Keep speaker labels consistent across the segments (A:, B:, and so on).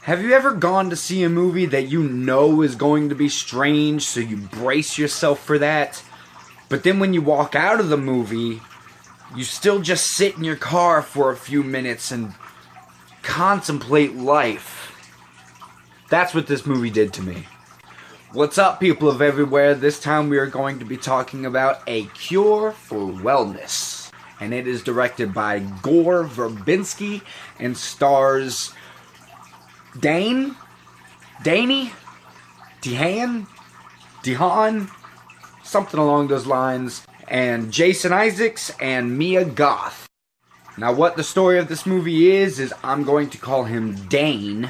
A: Have you ever gone to see a movie that you know is going to be strange, so you brace yourself for that? But then when you walk out of the movie, you still just sit in your car for a few minutes and contemplate life. That's what this movie did to me. What's up, people of everywhere? This time we are going to be talking about A Cure for Wellness. And it is directed by Gore Verbinski and stars Dane? DeHaan? Something along those lines. And Jason Isaacs and Mia Goth. Now what the story of this movie is I'm going to call him Dane.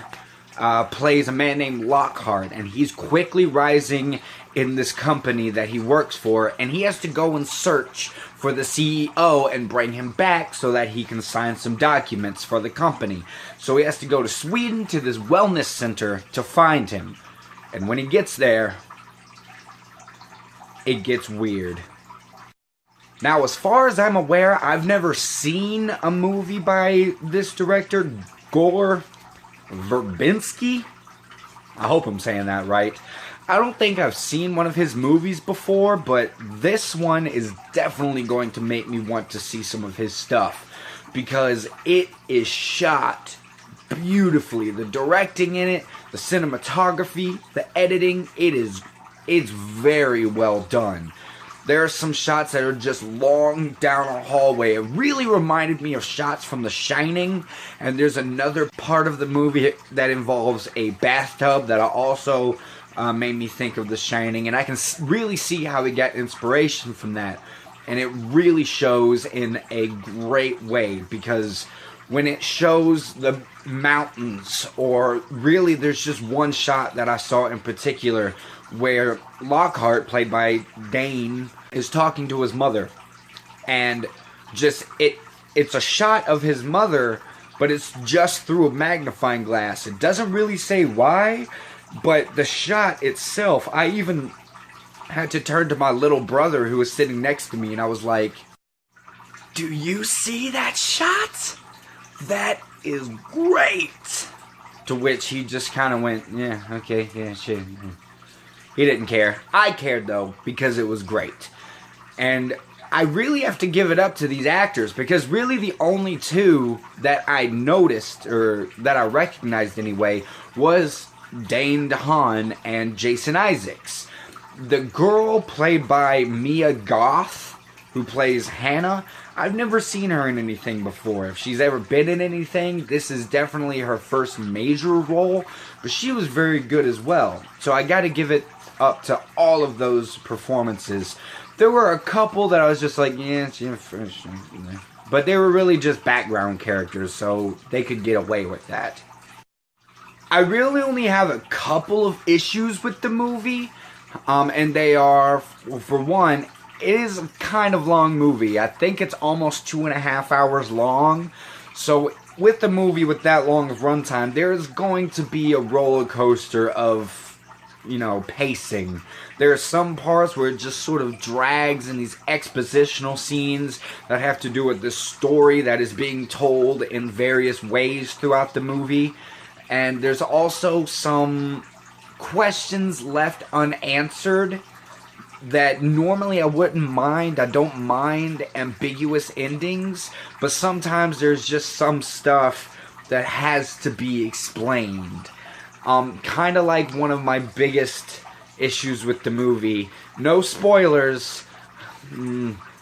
A: Plays a man named Lockhart, and he's quickly rising in this company that he works for, and he has to go and search for the CEO and bring him back so that he can sign some documents for the company. So he has to go to Sweden to this wellness center to find him. And when he gets there, it gets weird. Now, as far as I'm aware, I've never seen a movie by this director, Gore Verbinski? I hope I'm saying that right. I don't think I've seen one of his movies before, but this one is definitely going to make me want to see some of his stuff, because it is shot beautifully. The directing in it, the cinematography, the editing, it's very well done. There are some shots that are just long down a hallway. It really reminded me of shots from The Shining. And there's another part of the movie that involves a bathtub that also made me think of The Shining. And I can really see how he got inspiration from that. And it really shows in a great way, because when it shows the mountains, or really there's just one shot that I saw in particular where Lockhart, played by Dane, is talking to his mother. And just, it's a shot of his mother, but it's just through a magnifying glass. It doesn't really say why, but the shot itself, I even had to turn to my little brother who was sitting next to me, and I was like, "Do you see that shot? That is great!" To which he just kind of went, "Yeah, okay, yeah, shit." He didn't care. I cared, though, because it was great. And I really have to give it up to these actors, because really the only two that I noticed, or that I recognized anyway, was Dane DeHaan and Jason Isaacs. The girl played by Mia Goth, who plays Hannah, I've never seen her in anything before. If she's ever been in anything, this is definitely her first major role, but she was very good as well. So I gotta give it up to all of those performances. There were a couple that I was just like, yeah, but they were really just background characters, so they could get away with that. I really only have a couple of issues with the movie, and they are, for one, it is a kind of long movie. I think it's almost 2.5 hours long. So with the movie with that long of runtime, there is going to be a roller coaster of, pacing. There are some parts where it just sort of drags in these expositional scenes that have to do with the story that is being told in various ways throughout the movie. And there's also some questions left unanswered that normally I wouldn't mind. I don't mind ambiguous endings, but sometimes there's just some stuff that has to be explained. Kind of like one of my biggest issues with the movie. No spoilers,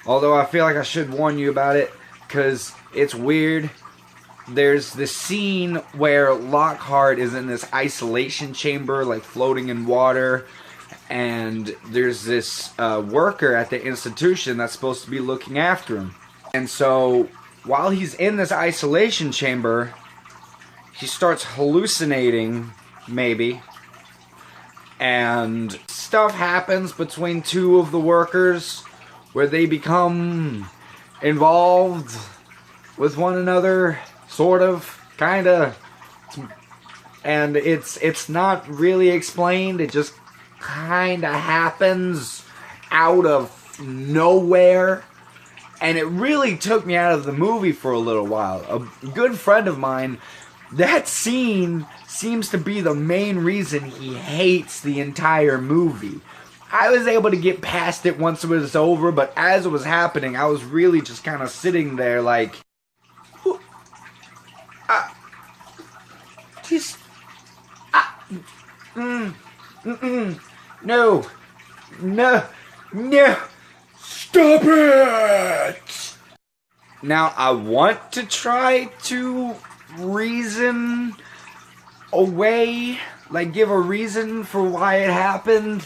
A: although I feel like I should warn you about it, because it's weird. There's this scene where Lockhart is in this isolation chamber, like floating in water, and there's this worker at the institution that's supposed to be looking after him. And so, while he's in this isolation chamber, he starts hallucinating, maybe, and stuff happens between two of the workers where they become involved with one another, sort of, kinda, and it's not really explained. It just kinda happens out of nowhere, and it really took me out of the movie for a little while. A good friend of mine that scene seems to be the main reason he hates the entire movie. I was able to get past it once it was over, but as it was happening, I was really just kind of sitting there like, no, stop it! Now, I want to try to reason away, like give a reason for why it happened,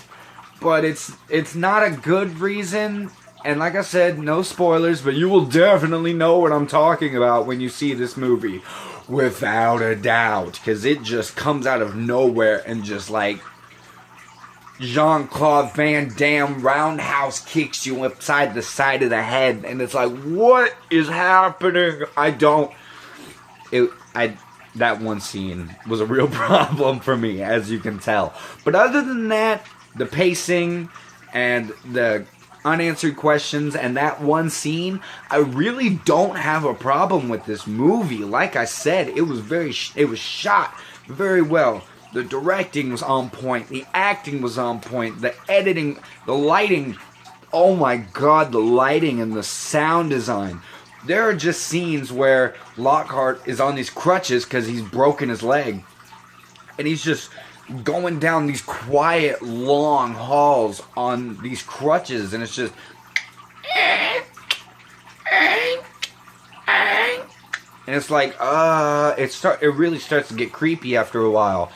A: but it's not a good reason, and like I said, no spoilers, but you will definitely know what I'm talking about when you see this movie, without a doubt, because it just comes out of nowhere and just like Jean-Claude Van Damme roundhouse kicks you upside the side of the head, and it's like, what is happening? That one scene was a real problem for me, as you can tell. But other than that, the pacing and the unanswered questions and that one scene, I really don't have a problem with this movie. Like I said, it was shot very well. The directing was on point. The acting was on point. The editing, the lighting. Oh my god, the lighting and the sound design. There are just scenes where Lockhart is on these crutches because he's broken his leg. And he's just going down these quiet, long halls on these crutches. And it's just... And it's like, it really starts to get creepy after a while.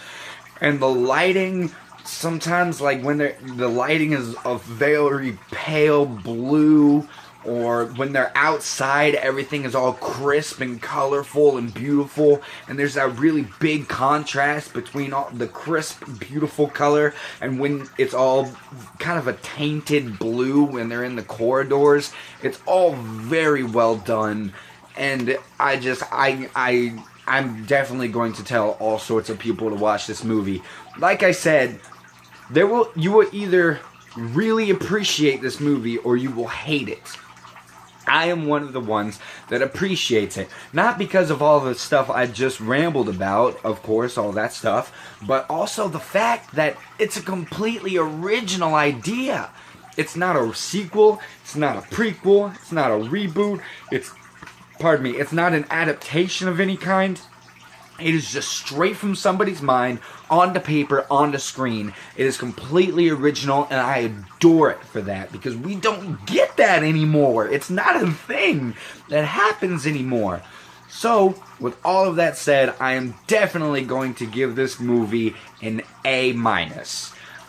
A: And the lighting, sometimes like when the lighting is a very pale blue, or when they're outside, everything is all crisp and colorful and beautiful, and there's that really big contrast between all the crisp, beautiful color and when it's all kind of a tainted blue when they're in the corridors. It's all very well done, and I'm definitely going to tell all sorts of people to watch this movie. Like I said, you will either really appreciate this movie or you will hate it. I am one of the ones that appreciates it. Not because of all the stuff I just rambled about, of course, all that stuff, but also the fact that it's a completely original idea. It's not a sequel, it's not a prequel, it's not a reboot, it's not an adaptation of any kind. It is just straight from somebody's mind, onto paper, onto screen. It is completely original, and I adore it for that, because we don't get that anymore. It's not a thing that happens anymore. So, with all of that said, I am definitely going to give this movie an A-.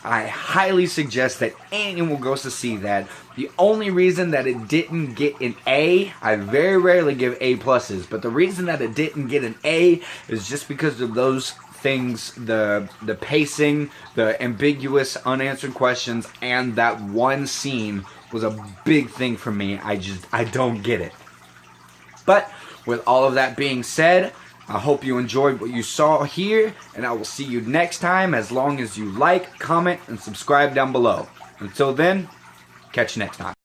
A: I highly suggest that anyone goes to see that. The only reason that it didn't get an A, I very rarely give A+, but the reason that it didn't get an A is just because of those things, the pacing, the ambiguous, unanswered questions, and that one scene was a big thing for me. I don't get it. But, with all of that being said, I hope you enjoyed what you saw here, and I will see you next time, as long as you like, comment, and subscribe down below. Until then, catch you next time.